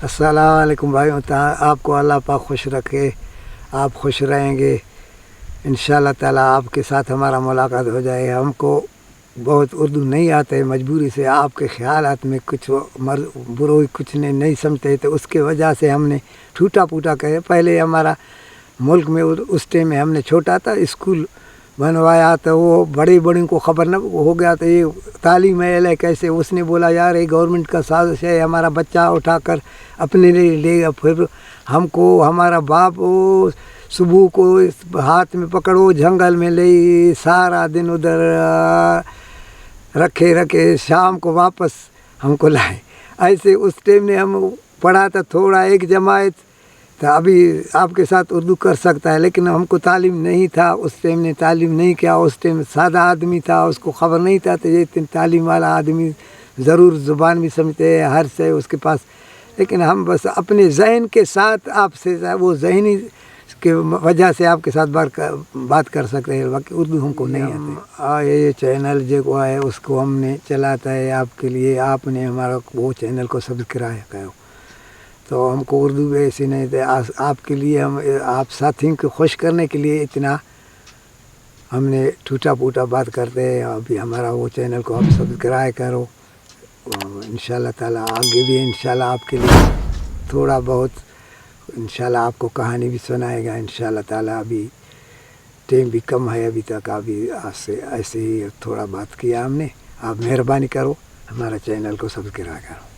अस्सलाम वालेकुम भाइयों, आपको अल्लाह पाक खुश रखे, आप खुश रहेंगे इंशाअल्लाह ताला। आपके साथ हमारा मुलाकात हो जाए। हमको बहुत उर्दू नहीं आते, मजबूरी से आपके ख्यालात में कुछ बुरा कुछ नहीं समझते, तो उसके वजह से हमने टूटा फूटा कहे। पहले हमारा मुल्क में उस टाइम में हमने छोटा था, स्कूल बनवाया, तो वो बड़ी बड़ी को ख़बर न हो गया। तो ये तालीम है कैसे, उसने बोला यार ये गवर्नमेंट का साजिश है, हमारा बच्चा उठाकर अपने लिए लेगा। फिर हमको हमारा बाप वो सुबह को हाथ में पकड़ो जंगल में ले, सारा दिन उधर रखे शाम को वापस हमको लाए। ऐसे उस टाइम ने हम पढ़ा था थोड़ा एक जमात, तो अभी आपके साथ उर्दू कर सकता है, लेकिन हमको तालीम नहीं था। उस टाइम ने तालीम नहीं किया, उस टाइम सादा आदमी था, उसको ख़बर नहीं था। तो ये तालीम वाला आदमी ज़रूर ज़ुबान भी समझते हैं, हर से उसके पास। लेकिन हम बस अपने जहन के साथ आपसे वो जहनी के वजह से आपके साथ बात कर सकते हैं, बाकी उर्दू हमको नहीं आती। ये चैनल जो है उसको हमने चलाता है आपके लिए, आपने हमारा वो चैनल को सब्सक्राइब करो, तो हमको उर्दू भी ऐसी नहीं थे। आपके लिए हम आप साथियों को खुश करने के लिए इतना हमने टूटा फूटा बात करते हैं। अभी हमारा वो चैनल को आप सब्सक्राइब करो, इंशाल्लाह ताला आगे भी इंशाल्लाह आपके लिए थोड़ा बहुत इंशाल्लाह आपको कहानी भी सुनाएगा इंशाल्लाह ताला। अभी टाइम भी कम है अभी तक, अभी आज से ऐसे ही थोड़ा बात किया हमने। आप मेहरबानी करो, हमारा चैनल को सब्सक्राइब करो।